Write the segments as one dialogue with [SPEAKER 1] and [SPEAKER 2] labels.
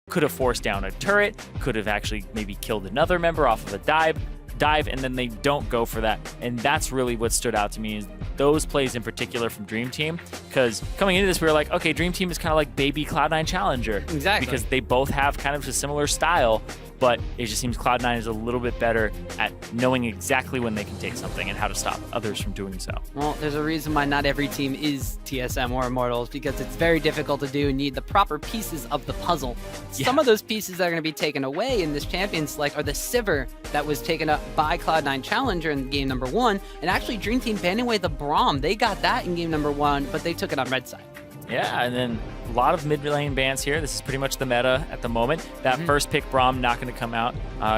[SPEAKER 1] could have forced down a turret, could have actually maybe killed another member off of a dive, and then they don't go for that. And that's really what stood out to me, is those plays in particular from Dream Team. Because coming into this, we were like, okay, Dream Team is kind of like baby Cloud9 Challenger.
[SPEAKER 2] Exactly.
[SPEAKER 1] Because they both have kind of a similar style, but it just seems Cloud9 is a little bit better at knowing exactly when they can take something and how to stop others from doing so.
[SPEAKER 2] Well, there's a reason why not every team is TSM or Immortals, because it's very difficult to do. You need the proper pieces of the puzzle.
[SPEAKER 1] Yeah.
[SPEAKER 2] Some of those pieces that are going to be taken away in this champion select are the Sivir that was taken up by Cloud9 Challenger in game number 1, and actually Dream Team banning away the Braum. They got that in game number 1, but they took it on red side.
[SPEAKER 1] Yeah, and then a lot of mid-lane bans here. This is pretty much the meta at the moment. That first pick, Braum, not going to come out.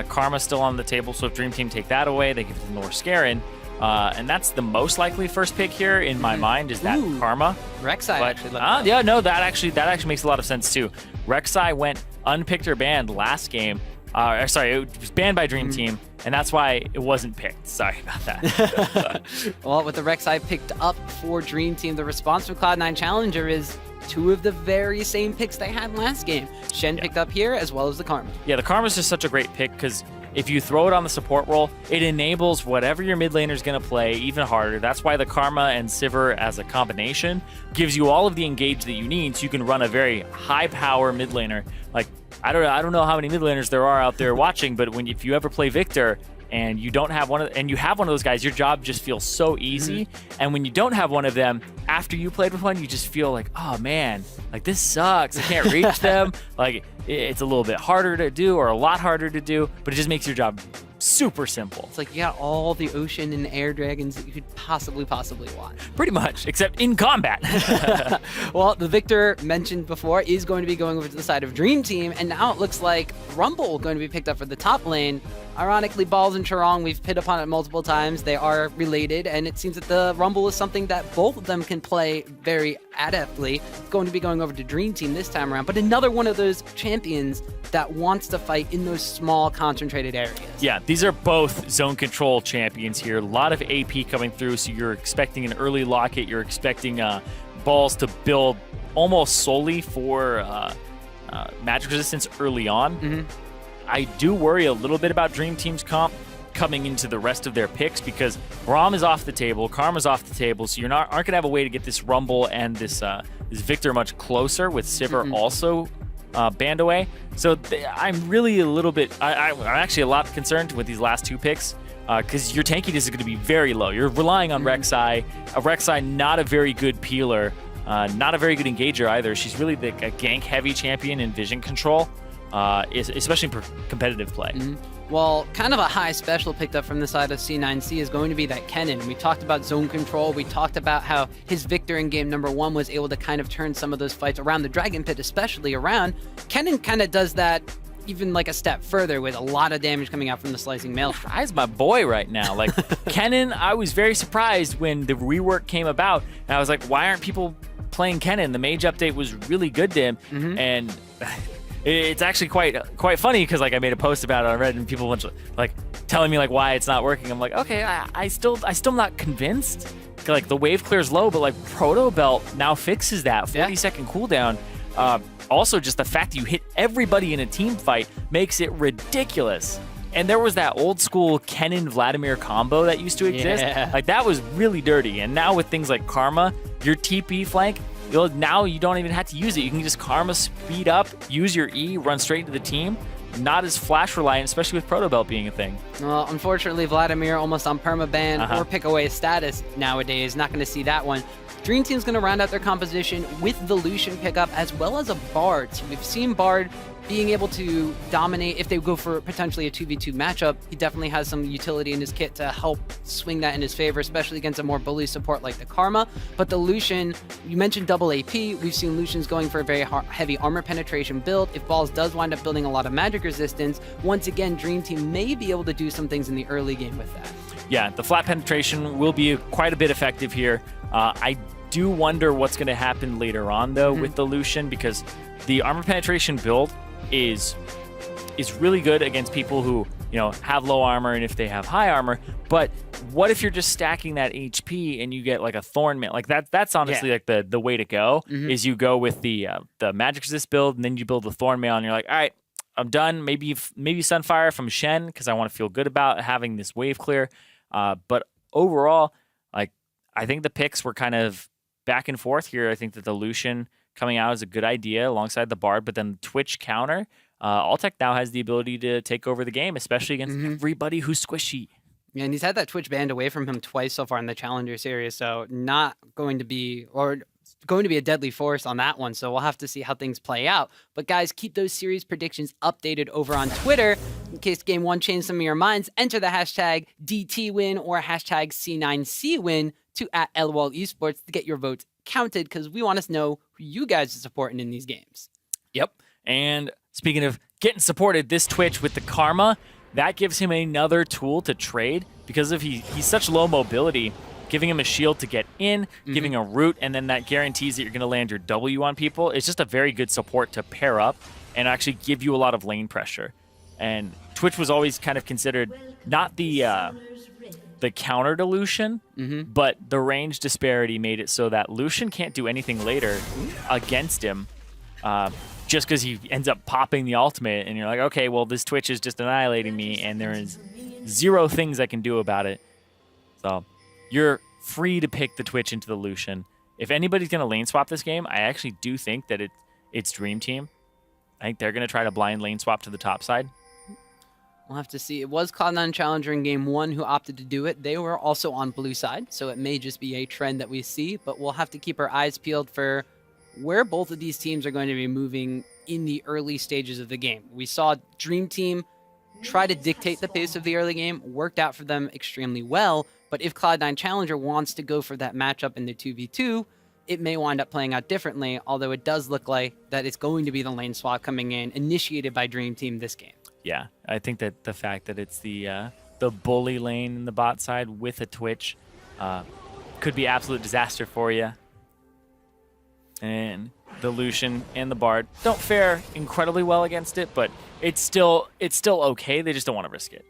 [SPEAKER 1] Karma's still on the table, so if Dream Team take that away, they give it to Norscarin. And that's the most likely first pick here in my mind, is that Karma.
[SPEAKER 2] Rek'Sai
[SPEAKER 1] But,
[SPEAKER 2] actually left.
[SPEAKER 1] yeah, no, that actually makes a lot of sense too. Rek'Sai went unpicked or banned last game. Sorry, it was banned by Dream Team, and that's why it wasn't picked. Sorry about that.
[SPEAKER 2] Well, with the Rek'Sai picked up for Dream Team, the response from Cloud9 Challenger is 2 of the very same picks they had last game. Shen picked up here, as well as the Karma.
[SPEAKER 1] Yeah, the Karma's just such a great pick, because if you throw it on the support role, it enables whatever your mid laner is going to play even harder. That's why the Karma and Sivir as a combination gives you all of the engage that you need, so you can run a very high power mid laner. Like, I don't know how many mid laners there are out there watching, but if you ever play Victor and you don't have you have one of those guys, your job just feels so easy. And when you don't have one of them, after you played with one, you just feel like, oh man, like this sucks. I can't reach them. Like, it's a little bit harder to do, or a lot harder to do, but it just makes your job super simple.
[SPEAKER 2] It's like you got all the ocean and air dragons that you could possibly want.
[SPEAKER 1] Pretty much, except in combat.
[SPEAKER 2] Well, the Victor mentioned before is going to be going over to the side of Dream Team, and now it looks like Rumble going to be picked up for the top lane. Ironically, Balls and Charong, we've hit upon it multiple times. They are related, and it seems that the Rumble is something that both of them can play very adeptly. It's going to be going over to Dream Team this time around, but another one of those champions that wants to fight in those small, concentrated areas.
[SPEAKER 1] Yeah, these are both zone control champions here. A lot of AP coming through, so you're expecting an early locket. You're expecting Balls to build almost solely for magic resistance early on. I do worry a little bit about Dream Team's comp coming into the rest of their picks, because Braum is off the table, Karma's off the table, so you're aren't going to have a way to get this Rumble and this Victor much closer, with Sivir also banned away. So I'm really a little bit, I'm actually a lot concerned with these last 2 picks, because your tankiness is going to be very low. You're relying on Rek'Sai. Rek'Sai, not a very good peeler, not a very good engager either. She's really a gank-heavy champion in vision control. Especially for competitive play.
[SPEAKER 2] Well, kind of a high special picked up from the side of C9C is going to be that Kennen. We talked about zone control. We talked about how his Victor in game number 1 was able to kind of turn some of those fights around the Dragon Pit, especially around. Kennen kind of does that even like a step further, with a lot of damage coming out from the slicing maelstrom.
[SPEAKER 1] He's my boy right now. Like, Kennen, I was very surprised when the rework came about, and I was like, why aren't people playing Kennen? The mage update was really good to him, and it's actually quite funny, because like I made a post about it on Reddit, and people went like telling me like why it's not working. I'm like, okay, I still not convinced. Like, the wave clears low, but like Proto Belt now fixes that 40-second cooldown. Also, just the fact that you hit everybody in a team fight makes it ridiculous. And there was that old school Kennen Vladimir combo that used to exist. Like, that was really dirty. And now with things like Karma, your TP flank, now you don't even have to use it. You can just Karma speed up, use your E, run straight into the team. Not as flash reliant, especially with Proto Belt being a thing.
[SPEAKER 2] Well, unfortunately, Vladimir almost on permaban or pick away status nowadays. Not going to see that one. Dream Team's going to round out their composition with the Lucian pickup, as well as a Bard. So we've seen Bard being able to dominate if they go for potentially a 2v2 matchup. He definitely has some utility in his kit to help swing that in his favor, especially against a more bully support like the Karma. But the Lucian, you mentioned double AP. We've seen Lucians going for a very heavy armor penetration build. If Balls does wind up building a lot of magic resistance, once again, Dream Team may be able to do some things in the early game with that.
[SPEAKER 1] Yeah, the flat penetration will be quite a bit effective here. I do wonder what's going to happen later on, though, with the Lucian, because the armor penetration build is really good against people who, have low armor and if they have high armor. But what if you're just stacking that HP and you get like a Thorn Mail? Like that's honestly like the way to go. Is you go with the Magic Resist build, and then you build the Thorn Mail, and you're like, all right, I'm done. Maybe Sunfire from Shen, because I want to feel good about having this wave clear. But overall, like, I think the picks were kind of back and forth here. I think that the Lucian coming out is a good idea alongside the Bard, but then the Twitch counter, Altec now has the ability to take over the game, especially against everybody who's squishy.
[SPEAKER 2] Yeah, and he's had that Twitch banned away from him twice so far in the Challenger Series, so not going to be, or going to be a deadly force on that one, so we'll have to see how things play out. But guys, keep those series predictions updated over on Twitter. In case Game 1 changed some of your minds, enter the hashtag DTWin or hashtag C9CWin to @LOL Esports to get your votes counted, because we want to know who you guys are supporting in these games.
[SPEAKER 1] Yep. And speaking of getting supported, this Twitch with the Karma, that gives him another tool to trade because of he's such low mobility. Giving him a shield to get in, giving a root, and then that guarantees that you're going to land your W on people. It's just a very good support to pair up and actually give you a lot of lane pressure. And Twitch was always kind of considered not the counter to Lucian, but the range disparity made it so that Lucian can't do anything later against him just because he ends up popping the ultimate, and you're like, okay, well, this Twitch is just annihilating me, and there is zero things I can do about it. So you're free to pick the Twitch into the Lucian. If anybody's going to lane swap this game, I actually do think that it's Dream Team. I think they're going to try to blind lane swap to the top side.
[SPEAKER 2] We'll have to see. It was Cloud9 Challenger in Game 1 who opted to do it. They were also on blue side, so it may just be a trend that we see, but we'll have to keep our eyes peeled for where both of these teams are going to be moving in the early stages of the game. We saw Dream Team try to dictate the pace of the early game, worked out for them extremely well, but if Cloud9 Challenger wants to go for that matchup in the 2v2, it may wind up playing out differently, although it does look like that it's going to be the lane swap coming in, initiated by Dream Team this game.
[SPEAKER 1] Yeah, I think that the fact that it's the bully lane in the bot side with a Twitch could be absolute disaster for you. And the Lucian and the Bard don't fare incredibly well against it, but it's still okay. They just don't want to risk it.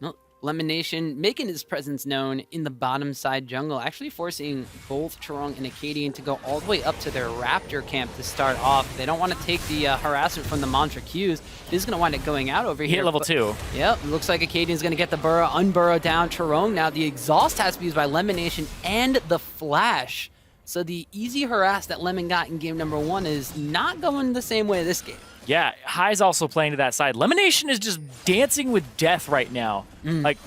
[SPEAKER 2] Well, Lemonation making his presence known in the bottom side jungle, actually forcing both Charong and Acadian to go all the way up to their Raptor camp to start off. They don't want to take the harassment from the Mantra Qs. This is going to wind up going out over here.
[SPEAKER 1] Hit level 2.
[SPEAKER 2] Yep, looks like Acadian's going to get the burrow, unburrow down Charong. Now the exhaust has to be used by Lemonation and the flash. So the easy harass that Lemon got in game number 1 is not going the same way this game.
[SPEAKER 1] Yeah, High's also playing to that side. Lemonation is just dancing with death right now. Like,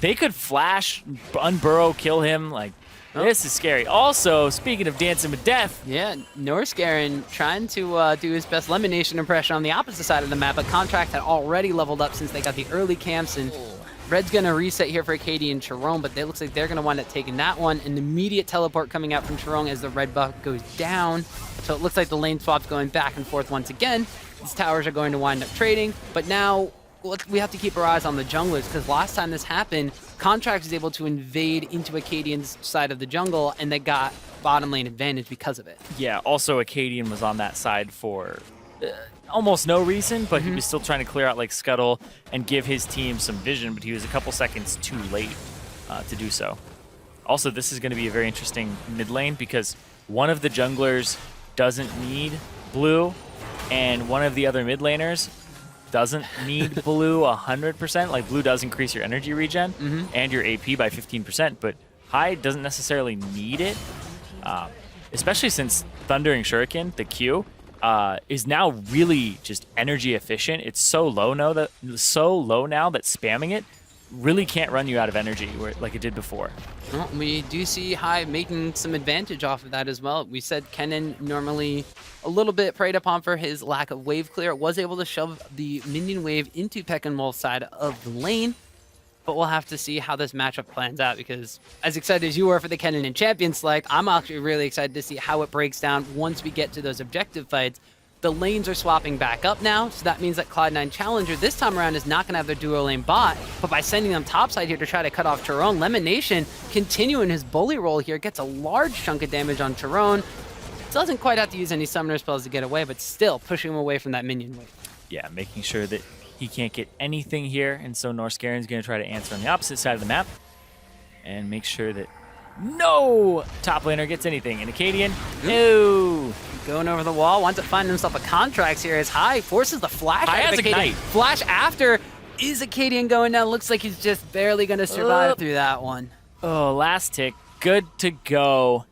[SPEAKER 1] they could flash, unburrow, kill him. Like, this is scary. Also, speaking of dancing with death.
[SPEAKER 2] Yeah, Norscarin trying to do his best Lemonation impression on the opposite side of the map, but Contract had already leveled up since they got the early camps, and Red's going to reset here for Acadian and Charong, but it looks like they're going to wind up taking that one. An immediate teleport coming out from Charong as the red buff goes down. So it looks like the lane swap's going back and forth once again. These towers are going to wind up trading, but now we have to keep our eyes on the junglers, because last time this happened, Contract was able to invade into Acadian's side of the jungle, and they got bottom lane advantage because of it.
[SPEAKER 1] Yeah, also Acadian was on that side for almost no reason, but he was still trying to clear out like Scuttle and give his team some vision, but he was a couple seconds too late to do so. Also, this is going to be a very interesting mid lane, because one of the junglers doesn't need blue, and one of the other mid laners doesn't need blue 100%. Like, blue does increase your energy regen and your AP by 15%, but High doesn't necessarily need it, especially since Thundering Shuriken, the Q, is now really just energy efficient. It's so low now that spamming it really can't run you out of energy like it did before.
[SPEAKER 2] Well, we do see High making some advantage off of that as well. We said Kennen, normally a little bit preyed upon for his lack of wave clear, was able to shove the minion wave into Peckinwolf's side of the lane. But we'll have to see how this matchup plans out, because as excited as you were for the Kennen and Champion Select, I'm actually really excited to see how it breaks down once we get to those objective fights. The lanes are swapping back up now, so that means that Cloud9 Challenger this time around is not going to have their duo lane bot, but by sending them topside here to try to cut off Charong, Lemonation continuing his bully roll here, gets a large chunk of damage on Charong. Doesn't quite have to use any summoner spells to get away, but still pushing him away from that minion wave.
[SPEAKER 1] Yeah, making sure that He can't get anything here, and so Norscaren's going to try to answer on the opposite side of the map and make sure that no top laner gets anything. And Acadian, no.
[SPEAKER 2] Going over the wall, wants to find himself a Contracts here as High forces the flash
[SPEAKER 1] High
[SPEAKER 2] out
[SPEAKER 1] has
[SPEAKER 2] of Acadian.
[SPEAKER 1] Ignite.
[SPEAKER 2] Flash after. Is Acadian going down? Looks like he's just barely going to survive through that one.
[SPEAKER 1] Oh, last tick. Good to go.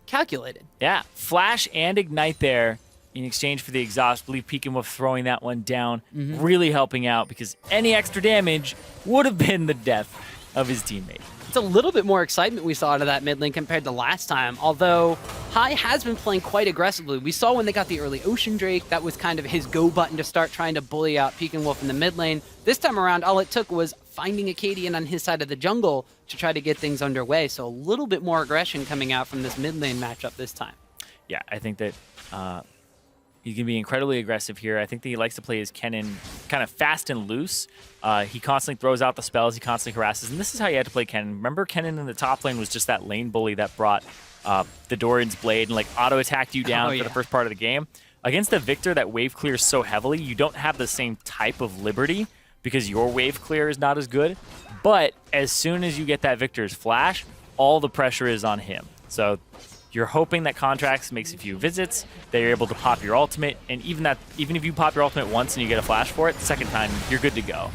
[SPEAKER 2] Calculated.
[SPEAKER 1] Yeah, flash and ignite there in exchange for the exhaust. I believe Peek and Wolf throwing that one down, really helping out because any extra damage would have been the death of his teammate.
[SPEAKER 2] It's a little bit more excitement we saw out of that mid lane compared to last time, although High has been playing quite aggressively. We saw when they got the early Ocean Drake, that was kind of his go button to start trying to bully out Peek and Wolf in the mid lane. This time around, all it took was finding Acadian on his side of the jungle to try to get things underway. So a little bit more aggression coming out from this mid lane matchup this time.
[SPEAKER 1] Yeah, I think that he can be incredibly aggressive here. I think that he likes to play his Kennen kind of fast and loose. He constantly throws out the spells. He constantly harasses. And this is how you had to play Kennen. Remember, Kennen in the top lane was just that lane bully that brought the Doran's Blade and like auto-attacked you down for the first part of the game. Against the Victor that wave clears so heavily, you don't have the same type of liberty because your wave clear is not as good. But as soon as you get that Victor's flash, all the pressure is on him. So you're hoping that Contracts makes a few visits, that you're able to pop your ultimate, and even if you pop your ultimate once and you get a flash for it, the second time, you're good to go.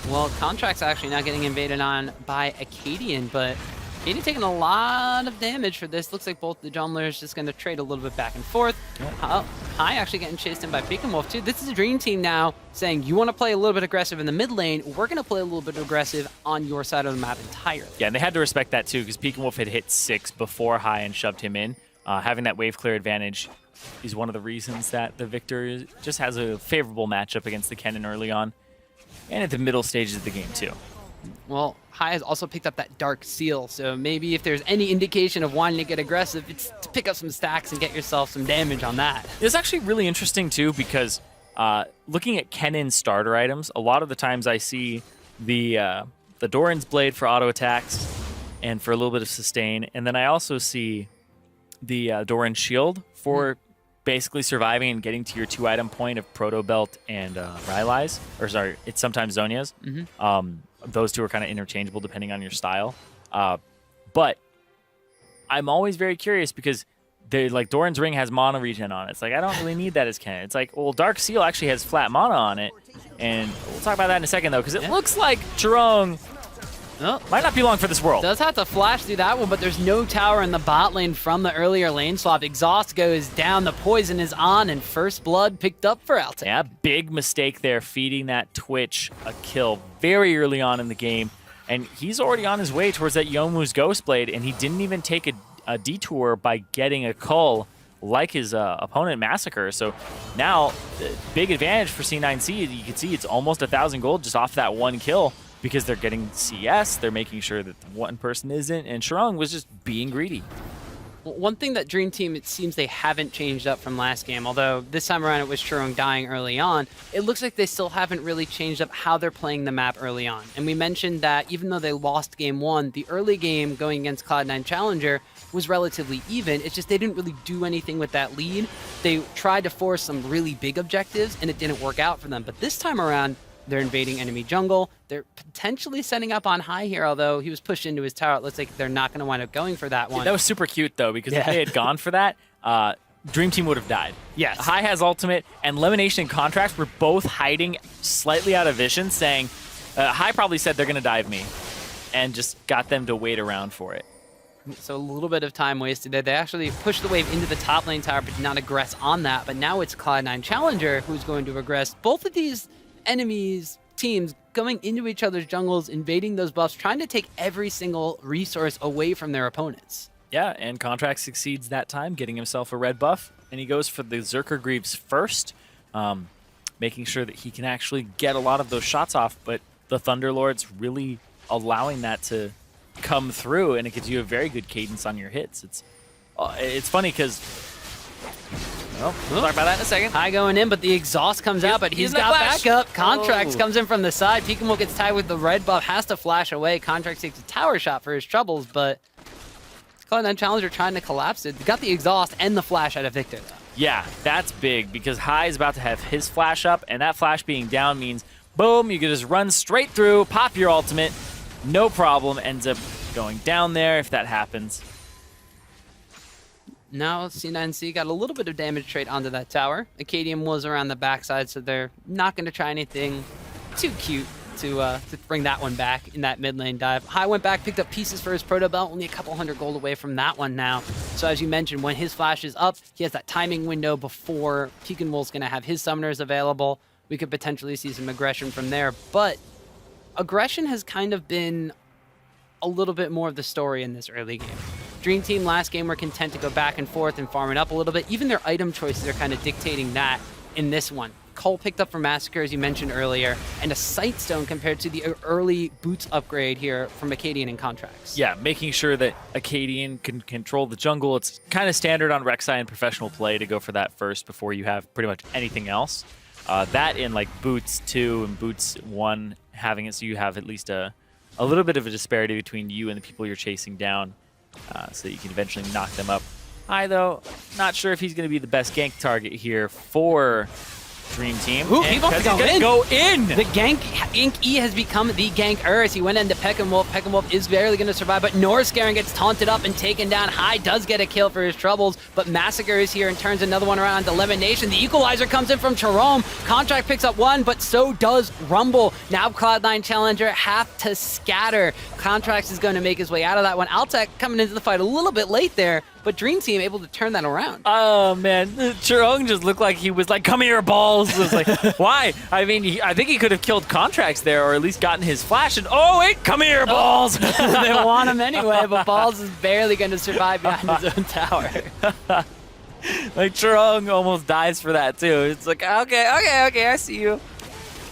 [SPEAKER 2] Well, Contracts actually not getting invaded on by Acadian, but Acadian taking a lot of damage for this. Looks like both the junglers just going to trade a little bit back and forth. High actually getting chased in by Peek and Wolf too. This is a Dream Team now saying, you want to play a little bit aggressive in the mid lane, we're going to play a little bit aggressive on your side of the map entirely.
[SPEAKER 1] Yeah, and they had to respect that too because Peek and Wolf had hit 6 before High and shoved him in. Having that wave clear advantage is one of the reasons that the Victor just has a favorable matchup against the Kennen early on and at the middle stages of the game too.
[SPEAKER 2] Well, High has also picked up that Dark Seal, so maybe if there's any indication of wanting to get aggressive, it's to pick up some stacks and get yourself some damage on that.
[SPEAKER 1] It's actually really interesting too because looking at Kennen starter items, a lot of the times I see the Doran's Blade for auto attacks and for a little bit of sustain, and then I also see the Doran Shield for basically surviving and getting to your 2-item point of Proto Belt and Rylai's, or sorry, it's sometimes Zhonya's. Those two are kind of interchangeable depending on your style. But I'm always very curious because like Doran's Ring has mana regen on it. It's like, I don't really need that as Kennen. It's like, well, Dark Seal actually has flat mana on it. And we'll talk about that in a second, though, because it looks like Chirong might not be long for this world.
[SPEAKER 2] Does have to flash through that one, but there's no tower in the bot lane from the earlier lane swap. Exhaust goes down, the poison is on, and first blood picked up for Altic.
[SPEAKER 1] Yeah, big mistake there, feeding that Twitch a kill very early on in the game. And he's already on his way towards that Yomu's Ghostblade, and he didn't even take a detour by getting a cull like his opponent Massacre. So now, big advantage for C9C. You can see it's almost 1,000 gold just off that one kill. Because they're getting CS, they're making sure that one person isn't, and Chirong was just being greedy.
[SPEAKER 2] Well, one thing that Dream Team, it seems they haven't changed up from last game, although this time around it was Chirong dying early on, it looks like they still haven't really changed up how they're playing the map early on. And we mentioned that even though they lost game 1, the early game going against Cloud9 Challenger was relatively even. It's just they didn't really do anything with that lead. They tried to force some really big objectives, and it didn't work out for them. But this time around, they're invading enemy jungle. They're potentially setting up on High here, although he was pushed into his tower. It looks like they're not going to wind up going for that one.
[SPEAKER 1] Yeah, that was super cute, though, because if they had gone for that, Dream Team would have died.
[SPEAKER 2] Yes.
[SPEAKER 1] High has ultimate, and Lemonation and Contracts were both hiding slightly out of vision, saying, High probably said they're going to dive me, and just got them to wait around for it.
[SPEAKER 2] So a little bit of time wasted there. They actually pushed the wave into the top lane tower, but did not aggress on that. But now it's Cloud9 Challenger who's going to aggress. Both of these enemies, teams, going into each other's jungles, invading those buffs, trying to take every single resource away from their opponents.
[SPEAKER 1] Yeah, and Contract succeeds that time, getting himself a red buff, and he goes for the Zerker Greaves first, making sure that he can actually get a lot of those shots off, but the Thunderlord's really allowing that to come through, and it gives you a very good cadence on your hits. It's funny because we'll talk about that in a second.
[SPEAKER 2] High going in, but the exhaust comes out, but he's got backup. Contracts comes in from the side. Peek and Wolf gets tied with the red buff, has to flash away. Contracts takes a tower shot for his troubles, but Cloud9 Challenger trying to collapse it. Got the exhaust and the flash out of Victor, though.
[SPEAKER 1] Yeah, that's big because High is about to have his flash up, and that flash being down means boom, you can just run straight through, pop your ultimate, no problem, ends up going down there if that happens.
[SPEAKER 2] Now C9C got a little bit of damage trade onto that tower. Acadian was around the backside, so they're not going to try anything too cute to bring that one back in that mid lane dive. High went back, picked up pieces for his proto belt, only a couple hundred gold away from that one now. So as you mentioned, when his flash is up, he has that timing window before Pekin Wolf's going to have his summoners available. We could potentially see some aggression from there, but aggression has kind of been a little bit more of the story in this early game. Dream Team last game were content to go back and forth and farm it up a little bit. Even their item choices are kind of dictating that in this one. Cole picked up for Massacre, as you mentioned earlier, and a Sightstone compared to the early Boots upgrade here from Acadian and Contracts.
[SPEAKER 1] Yeah, making sure that Acadian can control the jungle. It's kind of standard on Rek'Sai and professional play to go for that first before you have pretty much anything else. That in like Boots 2 and Boots 1, having it so you have at least a little bit of a disparity between you and the people you're chasing down, so that you can eventually knock them up. Though, not sure if he's going to be the best gank target here for Dream Team.
[SPEAKER 2] Ooh, he wants to
[SPEAKER 1] go in!
[SPEAKER 2] The gank, Ink E has become the ganker as he went into Pekin Wolf. Pekin Wolf is barely going to survive, but Norscaring gets taunted up and taken down. High does get a kill for his troubles, but Massacre is here and turns another one around to Elimination. The Equalizer comes in from Cherome. Contract picks up one, but so does Rumble. Now Cloud9 Challenger have to scatter. Contracts is going to make his way out of that one. Altec coming into the fight a little bit late there, but Dream Team able to turn that around.
[SPEAKER 1] Oh, man. Cherome just looked like he was like, come here, balls. It was like, why? I mean, I think he could have killed Contracts there or at least gotten his flash. And, oh, wait, come here, balls.
[SPEAKER 2] They want him anyway, but Balls is barely going to survive behind his own tower.
[SPEAKER 1] Like, Cherome almost dies for that, too. It's like, okay, I see you.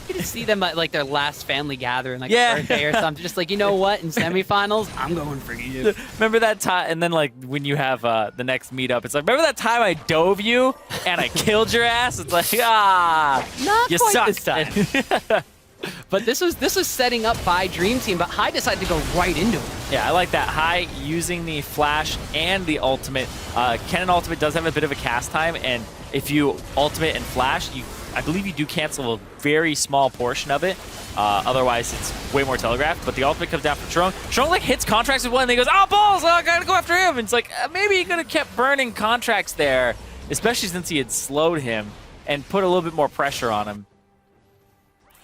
[SPEAKER 2] You can see them at like their last family gathering, like a birthday or something. Just like, you know what? In semifinals, I'm going for you.
[SPEAKER 1] Remember that time? And then like when you have the next meetup, it's like, remember that time I dove you and I killed your ass? It's like,
[SPEAKER 2] not
[SPEAKER 1] you
[SPEAKER 2] quite
[SPEAKER 1] suck.
[SPEAKER 2] this time. But this was setting up by Dream Team, but High decided to go right into it.
[SPEAKER 1] Yeah, I like that. High using the flash and the ultimate. Kennen ultimate does have a bit of a cast time, and if you ultimate and flash, I believe you do cancel a very small portion of it. Otherwise, it's way more telegraphed. But the ultimate comes down from Cherome. Cherome like hits Contracts with one, and he goes, "Oh balls! I gotta go after him." And it's like maybe he could have kept burning Contracts there, especially since he had slowed him and put a little bit more pressure on him.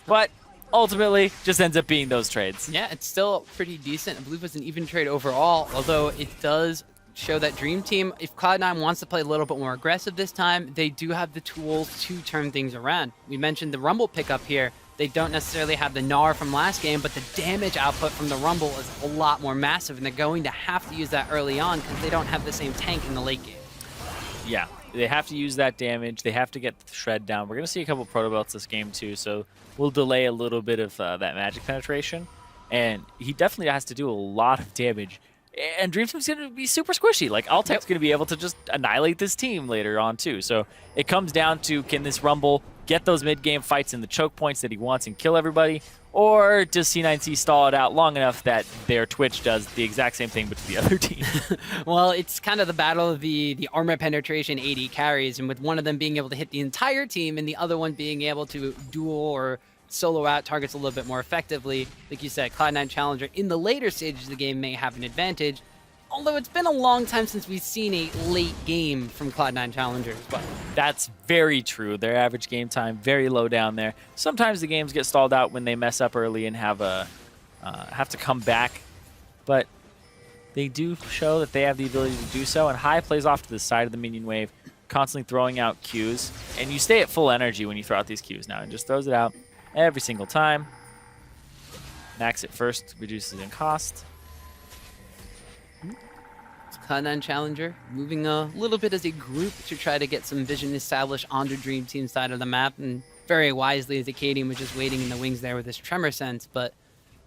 [SPEAKER 1] But ultimately, just ends up being those trades.
[SPEAKER 2] Yeah, it's still pretty decent. I believe it was an even trade overall, although it does show that Dream Team, if Cloud9 wants to play a little bit more aggressive this time, they do have the tools to turn things around. We mentioned the Rumble pickup here. They don't necessarily have the Gnar from last game, but the damage output from the Rumble is a lot more massive, and they're going to have to use that early on because they don't have the same tank in the late game.
[SPEAKER 1] Yeah, they have to use that damage. They have to get the shred down. We're going to see a couple proto belts this game too, so we'll delay a little bit of that magic penetration. And he definitely has to do a lot of damage. And Dream Team's going to be super squishy. Like, Altec's going to be able to just annihilate this team later on too. So it comes down to, can this Rumble get those mid-game fights and the choke points that he wants and kill everybody? Or does C9C stall it out long enough that their Twitch does the exact same thing but to the other team?
[SPEAKER 2] Well, it's kind of the battle of the armor penetration AD carries, and with one of them being able to hit the entire team and the other one being able to duel or solo out targets a little bit more effectively. Like you said, Cloud9 Challenger in the later stages of the game may have an advantage, although it's been a long time since we've seen a late game from Cloud9 Challenger as well.
[SPEAKER 1] That's very true. Their average game time very low down there. Sometimes the games get stalled out when they mess up early and have to come back, but they do show that they have the ability to do so. And High plays off to the side of the minion wave, constantly throwing out Qs, and you stay at full energy when you throw out these Qs now, and just throws it out every single time. Max it first, reduces in cost.
[SPEAKER 2] Cloud9 Challenger moving a little bit as a group to try to get some vision established on the Dream Team side of the map, and very wisely as Acadian was just waiting in the wings there with his Tremor Sense. But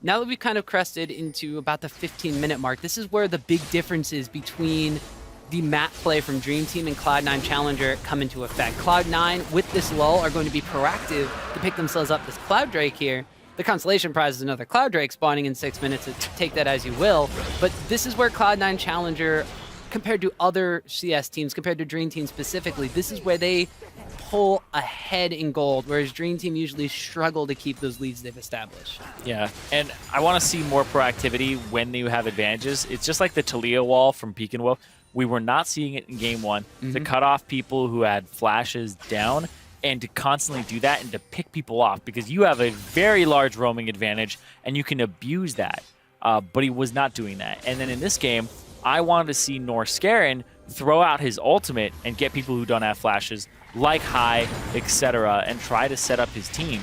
[SPEAKER 2] now that we've kind of crested into about the 15-minute mark, this is where the big differences between the map play from Dream Team and Cloud9 Challenger come into effect. Cloud9, with this lull, are going to be proactive to pick themselves up this Cloud Drake here. The consolation prize is another Cloud Drake spawning in 6 minutes, so take that as you will. But this is where Cloud9 Challenger, compared to other CS teams, compared to Dream Team specifically, this is where they pull ahead in gold, whereas Dream Team usually struggle to keep those leads they've established.
[SPEAKER 1] Yeah, and I want to see more proactivity when you have advantages. It's just like the Talia wall from Peak and Wolf. We were not seeing it in game one to cut off people who had flashes down, and to constantly do that and to pick people off, because you have a very large roaming advantage and you can abuse that. But he was not doing that. And then in this game, I wanted to see Norscarin throw out his ultimate and get people who don't have flashes, like High, etc., and try to set up his team.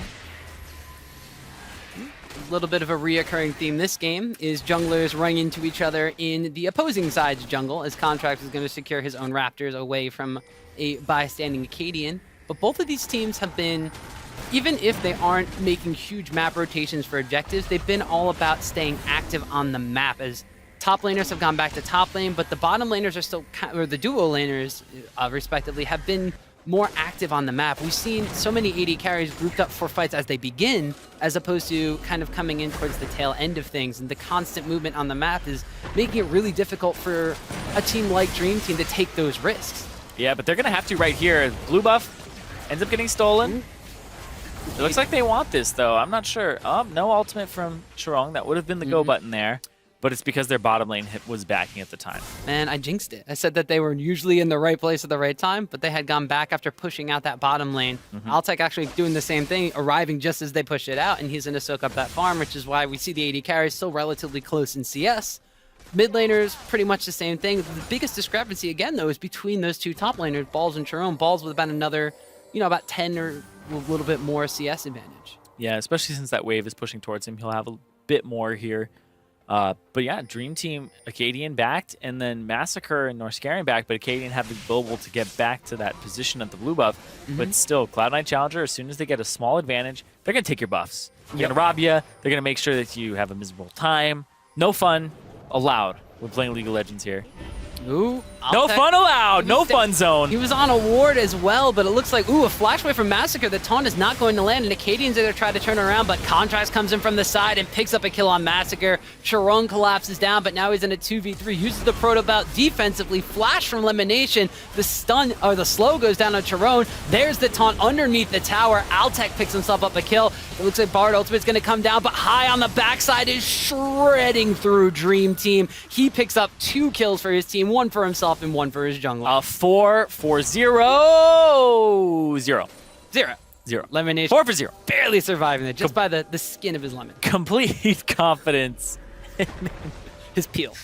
[SPEAKER 2] A little bit of a reoccurring theme this game is junglers running into each other in the opposing side's jungle, as Contract is going to secure his own Raptors away from a bystanding Acadian. But both of these teams have been, even if they aren't making huge map rotations for objectives, they've been all about staying active on the map, as top laners have gone back to top lane, but the bottom laners are still, or the duo laners, respectively, have been more active on the map. We've seen so many AD carries grouped up for fights as they begin, as opposed to kind of coming in towards the tail end of things, and the constant movement on the map is making it really difficult for a team like Dream Team to take those risks.
[SPEAKER 1] Yeah, but they're going to have to right here. Blue buff ends up getting stolen. It looks like they want this, though. I'm not sure. No ultimate from Chirong. That would have been the go button there. But it's because their bottom lane was backing at the time.
[SPEAKER 2] Man, I jinxed it. I said that they were usually in the right place at the right time, but they had gone back after pushing out that bottom lane. Altec actually doing the same thing, arriving just as they pushed it out, and he's going to soak up that farm, which is why we see the AD carries still relatively close in CS. Mid laners, pretty much the same thing. The biggest discrepancy, again, though, is between those two top laners, Balls and Chirong. Balls with about another, about 10 or a little bit more CS advantage.
[SPEAKER 1] Yeah, especially since that wave is pushing towards him. He'll have a bit more here. But yeah, Dream Team, Acadian backed, and then Massacre and Norscarin back, but Acadian have the global to get back to that position at the blue buff. But still, Cloud9 Challenger, as soon as they get a small advantage, they're going to take your buffs. They're going to rob you. They're going to make sure that you have a miserable time. No fun allowed when playing League of Legends here.
[SPEAKER 2] Ooh,
[SPEAKER 1] no fun allowed. No fun zone.
[SPEAKER 2] He was on a ward as well, but it looks like, a flash away from Massacre. The taunt is not going to land, and Acadians are going to try to turn around, but Contrast comes in from the side and picks up a kill on Massacre. Chirong collapses down, but now he's in a 2v3. Uses the Proto Bout defensively. Flash from Elimination. The stun, or the slow goes down on Chirong. There's the taunt underneath the tower. Altec picks himself up a kill. It looks like Bard Ultimate's going to come down, but High on the backside is shredding through Dream Team. He picks up 2 kills for his team, 1 for himself and 1 for his jungler.
[SPEAKER 1] 4 for 0. 0.
[SPEAKER 2] 0.
[SPEAKER 1] 0.
[SPEAKER 2] Elimination.
[SPEAKER 1] 4 for 0.
[SPEAKER 2] Barely surviving it, just by the skin of his lemon.
[SPEAKER 1] Complete confidence.
[SPEAKER 2] His peel.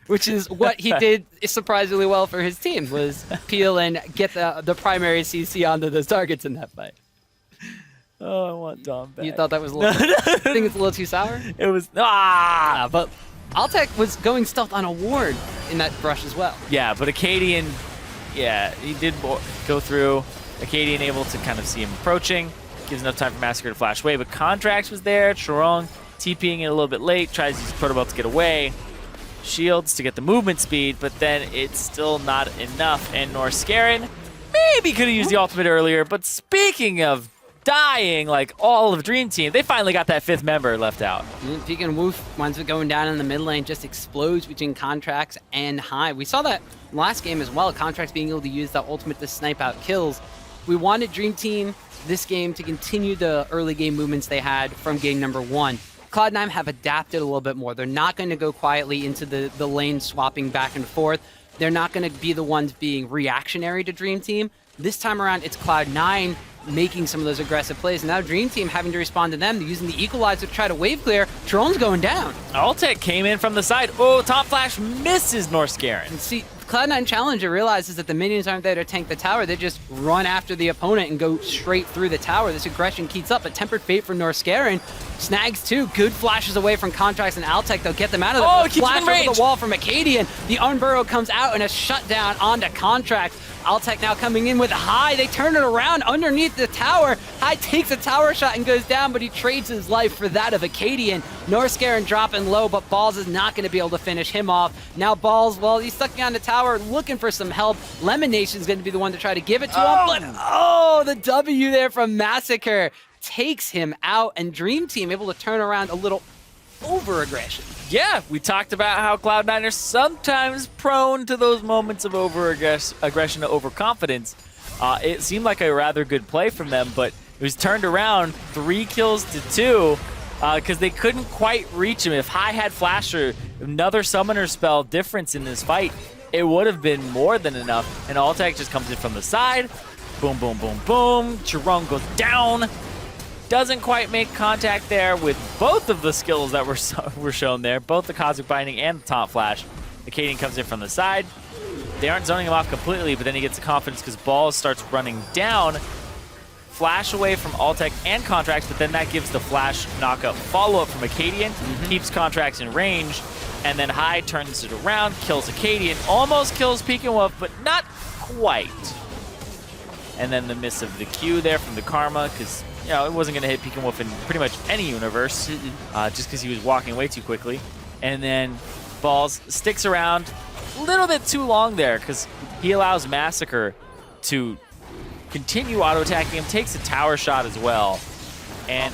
[SPEAKER 2] Which is what he did surprisingly well for his team, was peel and get the primary CC onto those targets in that fight.
[SPEAKER 1] Oh, I want Dom back.
[SPEAKER 2] You thought that was a little... think it's a little too sour?
[SPEAKER 1] It was...
[SPEAKER 2] But Altec was going stealth on a ward in that brush as well.
[SPEAKER 1] Yeah, but Acadian... Yeah, he did go through. Acadian able to kind of see him approaching. Gives enough time for Massacre to flash away, but Contracts was there. Chirong TPing it a little bit late. Tries to use Protobelt to get away. Shields to get the movement speed, but then it's still not enough. And Norscarin maybe could have used the ultimate earlier, but speaking of dying like all of Dream Team, they finally got that 5th member left out.
[SPEAKER 2] Peek and Woof winds up going down in the mid lane, just explodes between Contracts and High. We saw that last game as well, Contracts being able to use that ultimate to snipe out kills. We wanted Dream Team this game to continue the early game movements they had from game number 1. Cloud9 have adapted a little bit more. They're not going to go quietly into the lane swapping back and forth. They're not going to be the ones being reactionary to Dream Team. This time around, it's Cloud9 making some of those aggressive plays. And now Dream Team having to respond to them. They're using the Equalizer to try to wave clear. Chirong's going down.
[SPEAKER 1] Altec came in from the side. Oh, top flash misses Norscarin.
[SPEAKER 2] And see, Cloud9 Challenger realizes that the minions aren't there to tank the tower. They just run after the opponent and go straight through the tower. This aggression keeps up, but Tempered Fate for Norscarin snags 2. Good flashes away from Contracts and Altec. They'll get them out of there. Flash over the wall from Acadian. The Unburrow comes out and a shutdown onto Contracts. Altec now coming in with a High. They turn it around underneath the tower. High takes a tower shot and goes down, but he trades his life for that of Acadian. Norscarin dropping low, but Balls is not going to be able to finish him off. Now Balls, well, he's stuck on the tower looking for some help. Lemonation's going to be the one to try to give it to him, but the W there from Massacre takes him out, and Dream Team able to turn around a little over-aggression.
[SPEAKER 1] Yeah, we talked about how Cloud9 are sometimes prone to those moments of over-aggression to overconfidence. It seemed like a rather good play from them, but it was turned around 3 kills to 2 because they couldn't quite reach him. If High had Flash or another Summoner spell difference in this fight, it would have been more than enough. And Altec just comes in from the side. Boom, boom, boom, boom. Chiron goes down. Doesn't quite make contact there with both of the skills that were shown there, both the Cosmic Binding and the Taunt Flash. Acadian comes in from the side. They aren't zoning him off completely, but then he gets the confidence because Balls starts running down. Flash away from Altec and Contracts, but then that gives the Flash knockup follow-up from Acadian, keeps Contracts in range, and then High turns it around, kills Acadian, almost kills Pekin Wolf, but not quite. And then the miss of the Q there from the Karma, because it wasn't going to hit Pekin Wolf in pretty much any universe, just because he was walking way too quickly. And then Balls sticks around a little bit too long there, because he allows Massacre to continue auto-attacking him, takes a tower shot as well. And,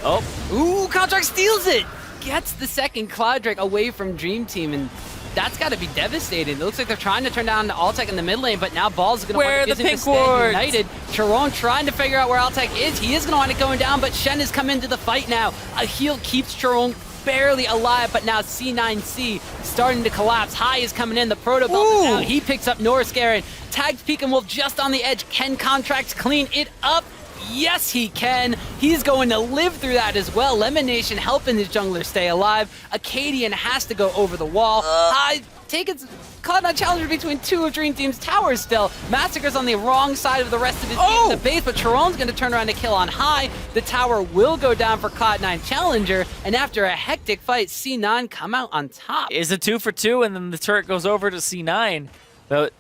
[SPEAKER 2] Ooh, Contract steals it! Gets the second Cloud Drake away from Dream Team, and that's got to be devastating. It looks like they're trying to turn down the Altec in the mid lane, but now Balls is going to want to get into Stand United. Chiron trying to figure out where Altec is. He is going to want it going down, but Shen has come into the fight now. A heal keeps Chiron barely alive, but now C9C starting to collapse. High is coming in. The Proto Belt is out. He picks up Norskaren. Tags Pekin Wolf just on the edge. Can Contracts clean it up? Yes, he can. He's going to live through that as well. Lemonation helping his jungler stay alive. Acadian has to go over the wall. High taking Cloud9 challenger between 2 of Dream Team's towers still. Massacre's on the wrong side of the rest of his team in the base, but Chiron's going to turn around to kill on High. The tower will go down for Cloud9 challenger, and after a hectic fight, C9 come out on top.
[SPEAKER 1] Is a 2 for 2, and then the turret goes over to C9. But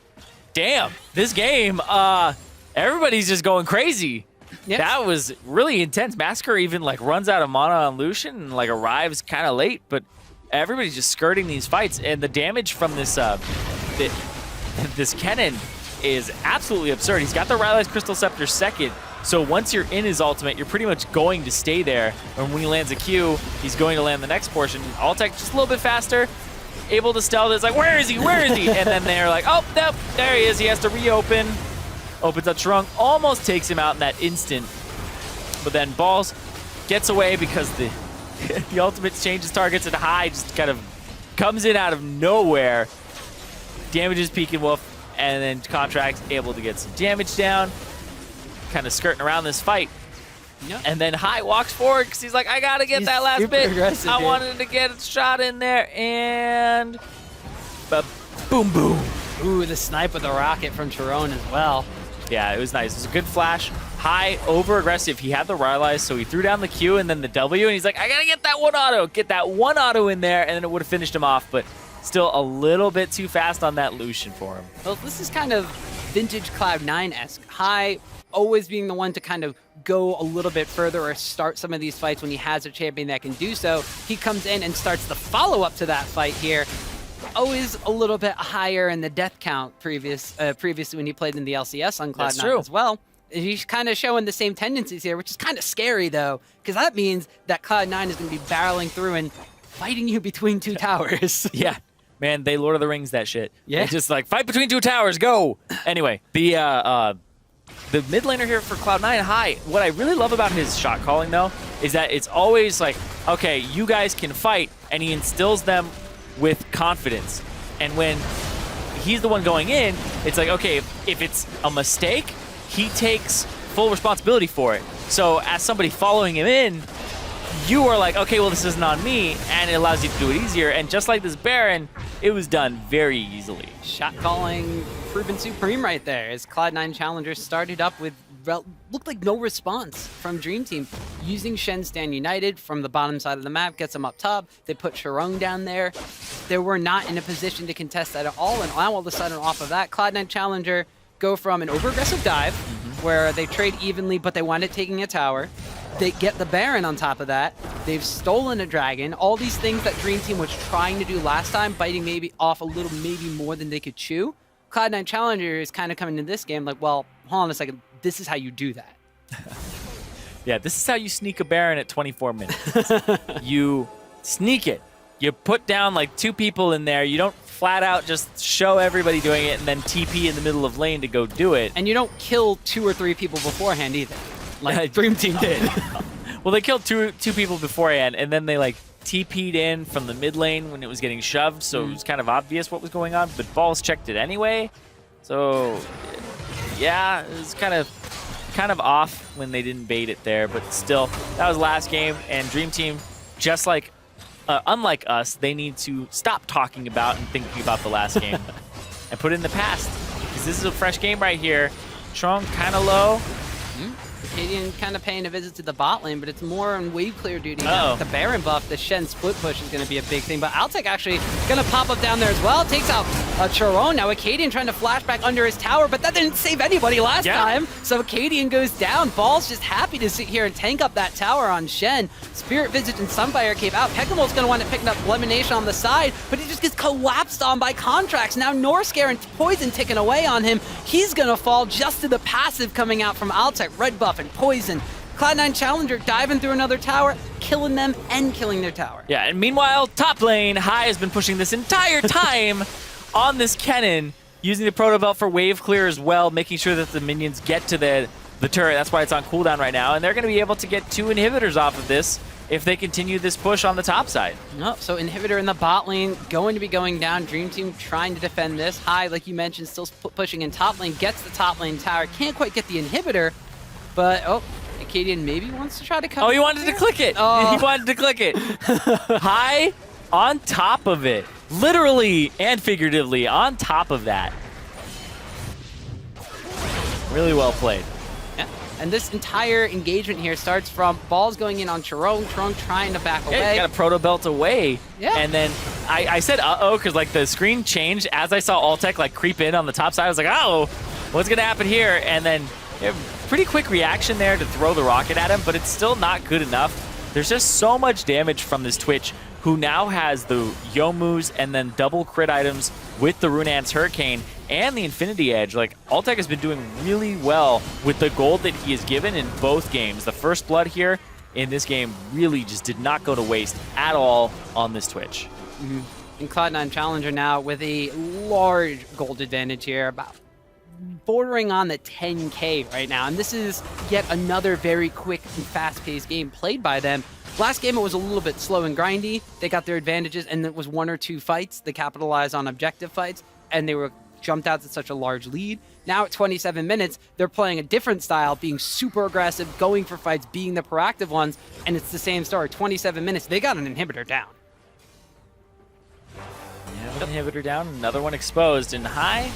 [SPEAKER 1] damn, this game, everybody's just going crazy. Yep. That was really intense. Massacre even runs out of mana on Lucian and arrives kind of late, but everybody's just skirting these fights, and the damage from this this Kennen is absolutely absurd. He's got the Rylai's Crystal Scepter second, so once you're in his ultimate, you're pretty much going to stay there. And when he lands a Q, he's going to land the next portion. Altec just a little bit faster, able to stealth. It's like, where is he? Where is he? And then they're like, oh, nope, there he is. He has to reopen. Opens up Shrunk, almost takes him out in that instant. But then Balls gets away because the the ultimate changes targets, and High just kind of comes in out of nowhere, damages Pekin Wolf, and then Contracts able to get some damage down, kind of skirting around this fight. Yep. And then High walks forward because he's like, I gotta get that last bit. I wanted to get a shot in there, and boom, boom.
[SPEAKER 2] Ooh, the snipe with the rocket from Chiron as well.
[SPEAKER 1] Yeah, it was nice. It was a good flash. High, over-aggressive. He had the Rylai's, so he threw down the Q and then the W, and he's like, I gotta get that one auto. Get that one auto in there, and then it would have finished him off, but still a little bit too fast on that Lucian for him.
[SPEAKER 2] Well, this is kind of vintage Cloud9-esque. High always being the one to kind of go a little bit further or start some of these fights when he has a champion that can do so. He comes in and starts the follow-up to that fight here. Always a little bit higher in the death count previously when he played in the LCS on Cloud9 as well. He's kind of showing the same tendencies here, which is kind of scary, though, because that means that Cloud9 is going to be barreling through and fighting you between 2 towers.
[SPEAKER 1] Yeah. Man, they Lord of the Rings that shit.
[SPEAKER 2] Yeah.
[SPEAKER 1] It's just like, fight between 2 towers, go! Anyway, the mid laner here for Cloud9, High, what I really love about his shot calling, though, is that it's always like, okay, you guys can fight, and he instills them with confidence. And when he's the one going in, it's like, okay, if it's a mistake, he takes full responsibility for it. So as somebody following him in, you are like, okay, well, this isn't on me, and it allows you to do it easier. And just like this Baron, it was done very easily.
[SPEAKER 2] Shot calling proven supreme right there as Cloud9 challengers started up with looked like no response from Dream Team. Using Shen Stand United from the bottom side of the map, gets them up top. They put Chiron down there. They were not in a position to contest that at all, and all of a sudden off of that, Cloud9 challenger go from an over-aggressive dive, where they trade evenly, but they wind up taking a tower. They get the Baron on top of that. They've stolen a dragon. All these things that Dream Team was trying to do last time, biting maybe off a little, maybe more than they could chew. Cloud9 challenger is kind of coming into this game like, well, hold on a second. This is how you do that.
[SPEAKER 1] Yeah, this is how you sneak a Baron at 24 minutes. You sneak it you put down like 2 people in there. You don't flat out just show everybody doing it and then TP in the middle of lane to go do it.
[SPEAKER 2] And you don't kill 2 or 3 people beforehand either, like Dream Team did.
[SPEAKER 1] Well, they killed two people beforehand, and then they like TP'd in from the mid lane when it was getting shoved, so it was kind of obvious what was going on, but Balls checked it anyway. So yeah, it was kind of off when they didn't bait it there, but still, that was last game, and Dream Team, just like unlike us, they need to stop talking about and thinking about the last game and put it in the past, because this is a fresh game right here. Trong kind of low.
[SPEAKER 2] Cadian kind of paying a visit to the bot lane, but it's more on wave clear duty now. With the Baron buff, the Shen split push is going to be a big thing, but Altec actually going to pop up down there as well. Takes out Charon. Now Acadian trying to flash back under his tower, but that didn't save anybody last time. So Acadian goes down. Ball's just happy to sit here and tank up that tower on Shen. Spirit Visage and Sunfire cave out. Pekkamo's going to wind up picking up Elimination on the side, but he just gets collapsed on by Contracts. Now Norscare and Poison ticking away on him. He's going to fall just to the passive coming out from Altec. Red buff and Poison. Cloud9 Challenger diving through another tower, killing them and killing their tower.
[SPEAKER 1] Yeah, and meanwhile, top lane, Hai has been pushing this entire time on this Kennen, using the Proto Belt for wave clear as well, making sure that the minions get to the turret. That's why it's on cooldown right now, and they're going to be able to get 2 inhibitors off of this if they continue this push on the top side.
[SPEAKER 2] Oh, so inhibitor in the bot lane going to be going down. Dream Team trying to defend this. Hai, like you mentioned, still pushing in top lane, gets the top lane tower, can't quite get the inhibitor. But, Acadian maybe wants to try to come.
[SPEAKER 1] Oh, he wanted to click it. Oh. He wanted to click it. Hai on top of it. Literally and figuratively on top of that. Really well played.
[SPEAKER 2] Yeah. And this entire engagement here starts from Balls going in on Charon trying to back away.
[SPEAKER 1] Yeah, got a Proto Belt away.
[SPEAKER 2] Yeah.
[SPEAKER 1] And then I said uh-oh because like the screen changed as I saw Altec like creep in on the top side. I was like, oh, what's going to happen here? And then pretty quick reaction there to throw the rocket at him, but it's still not good enough. There's just so much damage from this Twitch, who now has the Youmu's and then double crit items with the Runaan's Hurricane and the Infinity Edge. Like, Altec has been doing really well with the gold that he has given in both games. The first blood here in this game really just did not go to waste at all on this Twitch.
[SPEAKER 2] And Cloud9 Challenger now with a large gold advantage here, about bordering on the 10K right now. And this is yet another very quick and fast-paced game played by them. Last game, it was a little bit slow and grindy. They got their advantages, and it was 1 or 2 fights. They capitalized on objective fights, and they were jumped out to such a large lead. Now at 27 minutes, they're playing a different style, being super aggressive, going for fights, being the proactive ones, and it's the same story. 27 minutes, they got an inhibitor down.
[SPEAKER 1] Yeah, an inhibitor down, another one exposed, and Hai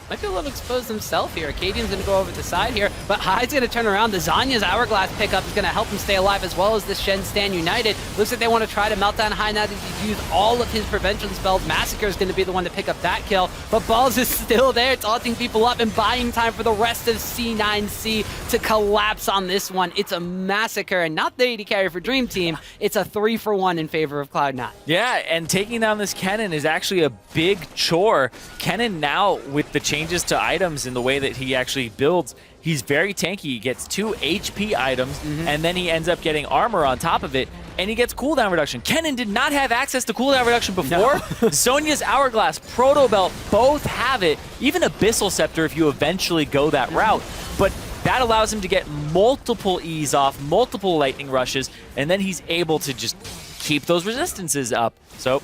[SPEAKER 2] might be a little exposed himself here. Acadian's going to go over the side here, but Hai's going to turn around. The Zanya's Hourglass pickup is going to help him stay alive, as well as the Shen Stand United. Looks like they want to try to melt down Hai now that he's used all of his prevention spells. Massacre is going to be the one to pick up that kill, but Balls is still there, taunting people up and buying time for the rest of C9C to collapse on this one. It's a massacre, and not the AD carry for Dream Team. It's a 3-for-1 in favor of Cloud9.
[SPEAKER 1] Yeah, and taking down this Kennen is actually a big chore. Kennen now, with the changes to items in the way that he actually builds, he's very tanky. He gets 2 HP items, and then he ends up getting armor on top of it, and he gets cooldown reduction. Kennen did not have access to cooldown reduction before. No. Sonya's Hourglass, Proto Belt, both have it. Even Abyssal Scepter if you eventually go that route. But that allows him to get multiple E's off, multiple lightning rushes, and then he's able to just keep those resistances up. So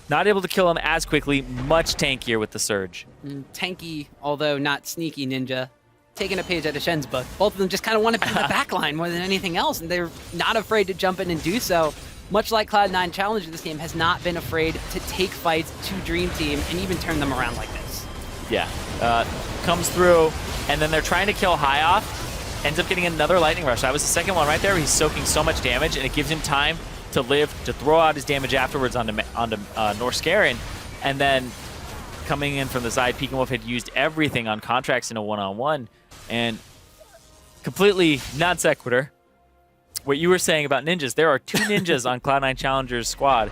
[SPEAKER 1] not able to kill him as quickly, much tankier with the Surge.
[SPEAKER 2] Tanky, although not sneaky ninja. Taking a page out of Shen's book. Both of them just kind of want to be in the backline more than anything else, and they're not afraid to jump in and do so. Much like Cloud9 Challenger, this game has not been afraid to take fights to Dream Team and even turn them around like this.
[SPEAKER 1] Yeah, comes through, and then they're trying to kill Hai off, ends up getting another Lightning Rush. That was the second one right there, where he's soaking so much damage, and it gives him time to live, to throw out his damage afterwards onto Norscare, and then coming in from the side, Peek and Wolf had used everything on Contracts in a one-on-one, and completely non sequitur. What you were saying about ninjas, there are 2 ninjas on Cloud9 Challenger's squad,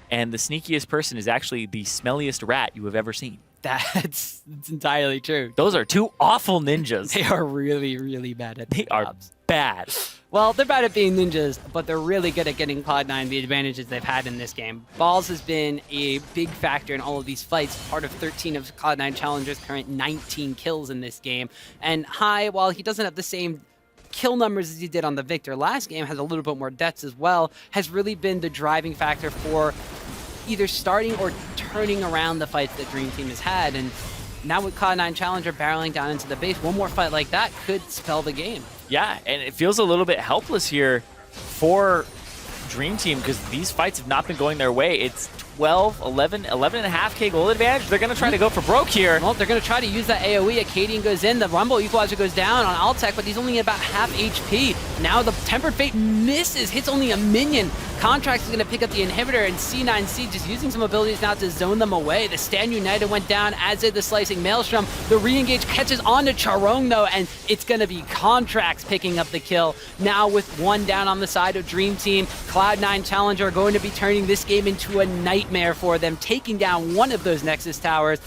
[SPEAKER 1] and the sneakiest person is actually the smelliest rat you have ever seen.
[SPEAKER 2] That's entirely true.
[SPEAKER 1] Those are two awful ninjas.
[SPEAKER 2] They are really, really bad at
[SPEAKER 1] They are bad.
[SPEAKER 2] Well, they're bad at being ninjas, but they're really good at getting Cloud9 the advantages they've had in this game. Balls has been a big factor in all of these fights, part of 13 of Cloud9 Challenger's current 19 kills in this game. And Hai, while he doesn't have the same kill numbers as he did on the Victor last game, has a little bit more deaths as well, has really been the driving factor for either starting or turning around the fights that Dream Team has had. And now with Cloud9 Challenger barreling down into the base, one more fight like that could spell the game.
[SPEAKER 1] Yeah, and it feels a little bit helpless here for Dream Team because these fights have not been going their way. It's 12, 11, 11.5K gold advantage. They're going to try to go for broke here.
[SPEAKER 2] Well, they're going to try to use that AoE. Acadian goes in. The Rumble Equalizer goes down on Altec, but he's only about half HP. Now the Tempered Fate misses, hits only a minion. Contracts is going to pick up the inhibitor, and C9C just using some abilities now to zone them away. The Stand United went down, as did the Slicing Maelstrom. The re-engage catches on to Charong, though, and it's going to be Contracts picking up the kill. Now with one down on the side of Dream Team, Cloud9 Challenger are going to be turning this game into a nightmare for them, taking down one of those Nexus towers.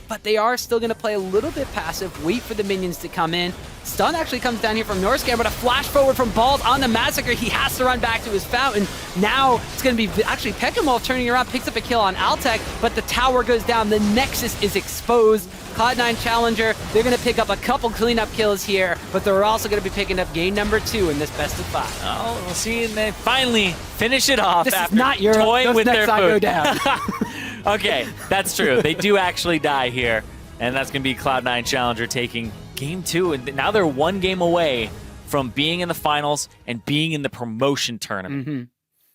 [SPEAKER 2] But they are still going to play a little bit passive, wait for the minions to come in. Stun actually comes down here from Norscan, but a flash forward from Balls on the Massacre. He has to run back to his fountain. Now it's going to be actually Pekimov turning around, picks up a kill on Altec, but the tower goes down. The Nexus is exposed. Cloud9 Challenger, they're going to pick up a couple cleanup kills here, but they're also going to be picking up game number 2 in this best of 5.
[SPEAKER 1] Oh, we'll see, and they finally finish it off
[SPEAKER 2] this
[SPEAKER 1] after
[SPEAKER 2] is not Europe.
[SPEAKER 1] toying
[SPEAKER 2] Those
[SPEAKER 1] with
[SPEAKER 2] necks
[SPEAKER 1] their
[SPEAKER 2] not
[SPEAKER 1] food.
[SPEAKER 2] Go down.
[SPEAKER 1] Okay, that's true. They do actually die here, and that's going to be Cloud9 Challenger taking game 2, and now they're one game away from being in the finals and being in the promotion tournament.
[SPEAKER 2] Mm-hmm.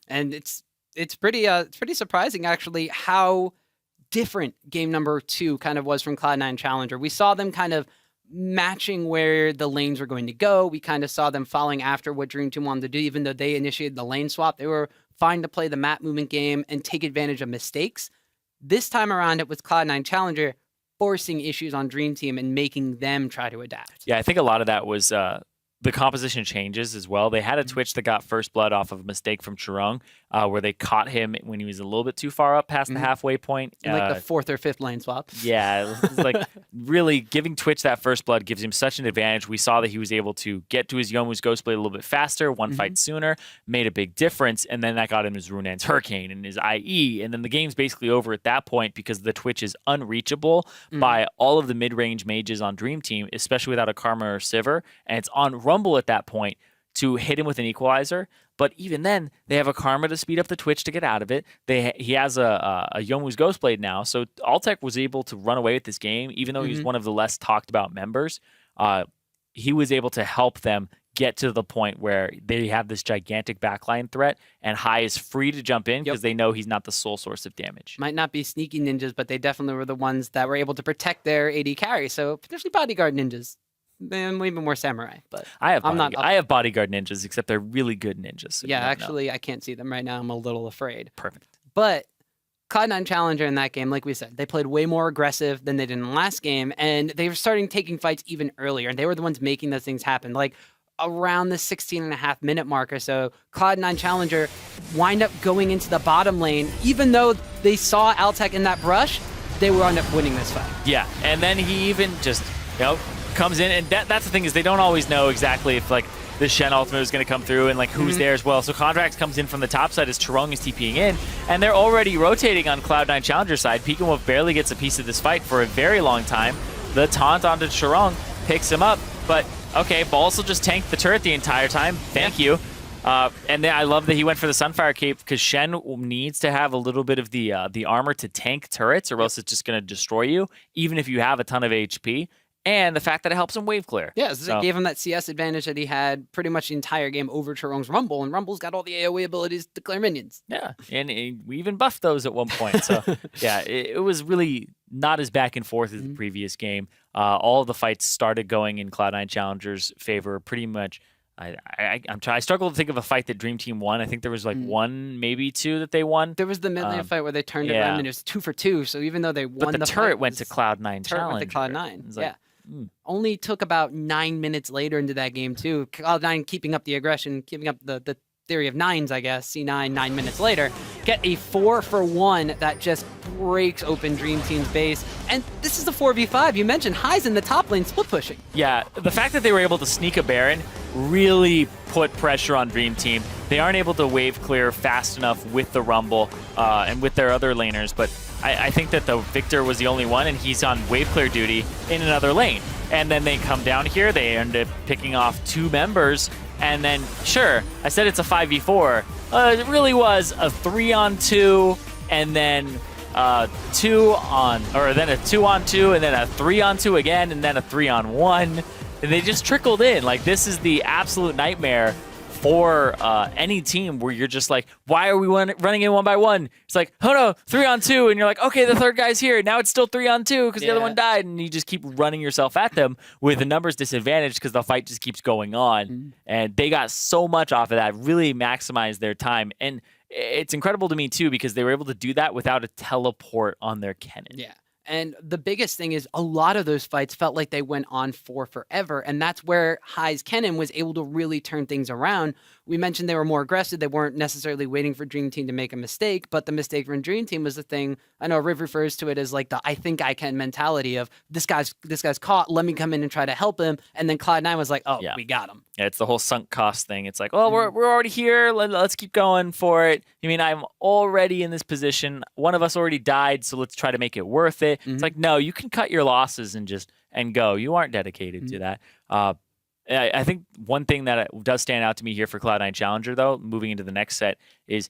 [SPEAKER 2] And it's pretty surprising actually how different game number 2 kind of was from Cloud9 Challenger. We saw them kind of matching where the lanes were going to go. We kind of saw them following after what Dream Team wanted to do, even though they initiated the lane swap. They were fine to play the map movement game and take advantage of mistakes. This time around, it was Cloud9 Challenger forcing issues on Dream Team and making them try to adapt.
[SPEAKER 1] Yeah, I think a lot of that was the composition changes as well. They had a Twitch that got first blood off of a mistake from Charong, where they caught him when he was a little bit too far up past the halfway point.
[SPEAKER 2] In like the 4th or 5th lane swap.
[SPEAKER 1] Yeah, it was like really giving Twitch that first blood gives him such an advantage. We saw that he was able to get to his Yomu's Ghostblade a little bit faster, one fight sooner, made a big difference, and then that got him his Runan's Hurricane and his IE, and then the game's basically over at that point because the Twitch is unreachable by all of the mid-range mages on Dream Team, especially without a Karma or Sivir, and it's on Rumble at that point to hit him with an equalizer. But even then, they have a Karma to speed up the Twitch to get out of it. He has a Yomu's Ghostblade now, so Altec was able to run away with this game, even though he's one of the less talked about members. He was able to help them get to the point where they have this gigantic backline threat, and Hai is free to jump in because they know he's not the sole source of damage.
[SPEAKER 2] Might not be sneaky ninjas, but they definitely were the ones that were able to protect their AD carry, so potentially bodyguard ninjas. And maybe more samurai, but
[SPEAKER 1] I have bodyguard ninjas, except they're really good ninjas. So
[SPEAKER 2] yeah, actually, I can't see them right now. I'm a little afraid.
[SPEAKER 1] Perfect.
[SPEAKER 2] But Cloud9 Challenger in that game, like we said, they played way more aggressive than they did in the last game, and they were starting taking fights even earlier, and they were the ones making those things happen. Like around the 16.5-minute mark or so, Cloud9 Challenger wind up going into the bottom lane, even though they saw Altec in that brush, they wound up winning this fight.
[SPEAKER 1] Yeah, and then he even just, comes in, and that's the thing is they don't always know exactly if like the Shen ultimate is going to come through and like who's there as well. So Contracts comes in from the top side as Charong is TPing in, and they're already rotating on Cloud9 Challenger side. Pekimov barely gets a piece of this fight for a very long time. The taunt onto Charong picks him up, but okay, Balls will just tank the turret the entire time. Thank you. And then I love that he went for the Sunfire Cape because Shen needs to have a little bit of the armor to tank turrets, or else it's just going to destroy you, even if you have a ton of HP. And the fact that it helps him wave clear.
[SPEAKER 2] Yeah, so it gave him that CS advantage that he had pretty much the entire game over Charong's Rumble, and Rumble's got all the AoE abilities to clear minions.
[SPEAKER 1] Yeah, and we even buffed those at one point. So yeah, it was really not as back and forth as the previous game. All of the fights started going in Cloud9 Challenger's favor pretty much. I struggle to think of a fight that Dream Team won. I think there was like one, maybe two that they won.
[SPEAKER 2] There was the mid lane fight where they turned it around and it was 2 for 2. So even though they won,
[SPEAKER 1] but the turret went to Cloud9 Challenger.
[SPEAKER 2] Went to Cloud9. Yeah. Only took about 9 minutes later into that game too. Cloud9 keeping up the aggression, keeping up the theory of nines, I guess, C9 9 minutes later, get a 4-for-1 that just breaks open Dream Team's base. And this is the 4v5. You mentioned High's in the top lane split pushing.
[SPEAKER 1] Yeah, the fact that they were able to sneak a Baron really put pressure on Dream Team. They aren't able to wave clear fast enough with the Rumble and with their other laners, but I think that the Victor was the only one, and he's on wave clear duty in another lane. And then they come down here, they end up picking off 2 members, and then, sure, I said it's a 5v4. It really was a 3-on-2, and then 2-on, then a 2-on-2, and then a 3-on-2 again, and then a 3-on-1. And they just trickled in. Like, this is the absolute nightmare for any team where you're just like, why are we running in 1-by-1? It's like, oh no, 3-on-2, and you're like, okay, the third guy's here. Now it's still 3-on-2 because the other one died, and you just keep running yourself at them with the numbers disadvantage because the fight just keeps going on. And they got so much off of that, really maximized their time. And it's incredible to me too because they were able to do that without a teleport on their Kennen.
[SPEAKER 2] Yeah. And the biggest thing is a lot of those fights felt like they went on for forever. And that's where High's Kennen was able to really turn things around. We mentioned they were more aggressive. They weren't necessarily waiting for Dream Team to make a mistake, but the mistake from Dream Team was the thing. I know Riv refers to it as like the I think I can mentality of this guy's caught. Let me come in and try to help him. And then Cloud9 was like, oh, we got him.
[SPEAKER 1] Yeah, it's the whole sunk cost thing. It's like, oh, we're already here. Let's keep going for it. I mean, I'm already in this position. One of us already died, so let's try to make it worth it. It's like, no, you can cut your losses and go. You aren't dedicated to that. I think one thing that does stand out to me here for Cloud9 Challenger, though, moving into the next set, is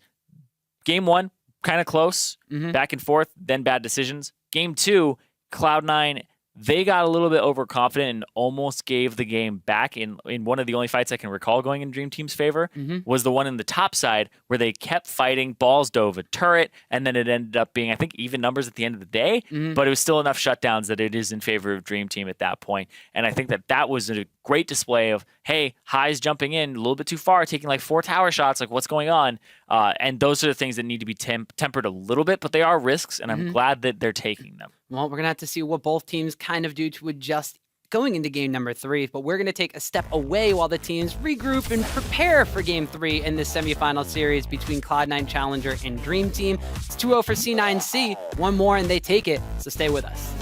[SPEAKER 1] Game 1, kind of close, back and forth, then bad decisions. Game 2, Cloud9, they got a little bit overconfident and almost gave the game back in one of the only fights I can recall going in Dream Team's favor was the one in the top side where they kept fighting, balls dove a turret, and then it ended up being, I think, even numbers at the end of the day, but it was still enough shutdowns that it is in favor of Dream Team at that point. And I think that was a great display of, hey, High's jumping in a little bit too far, taking like 4 tower shots, like what's going on? And those are the things that need to be tempered a little bit, but they are risks, and I'm glad that they're taking them.
[SPEAKER 2] Well, we're going to have to see what both teams kind of do to adjust going into game number 3, but we're going to take a step away while the teams regroup and prepare for game 3 in this semifinal series between Cloud9 Challenger and Dream Team. It's 2-0 for C9C. One more and they take it, so stay with us.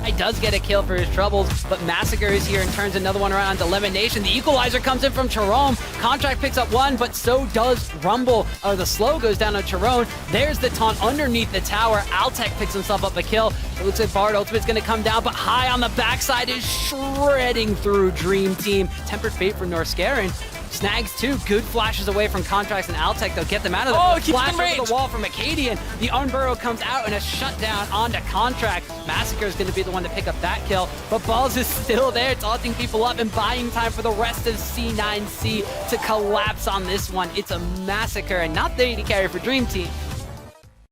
[SPEAKER 2] He does get a kill for his troubles, but Massacre is here and turns another one around to elimination. The equalizer comes in from Charon. Contract picks up one, but so does Rumble. The slow goes down on Charon. There's the taunt underneath the tower. Altec picks himself up a kill. It looks like Bard Ultimate's going to come down, but High on the backside is shredding through Dream Team. Tempered Fate for Norskeren. Snags 2, good flashes away from Contracts and Altec. They'll get them out of the flash over the wall from Acadian. The Unburrow comes out and a shutdown onto Contract. Massacre is going to be the one to pick up that kill, but Balls is still there, taunting people up and buying time for the rest of C9C to collapse on this one. It's a massacre and not the AD carry for Dream Team.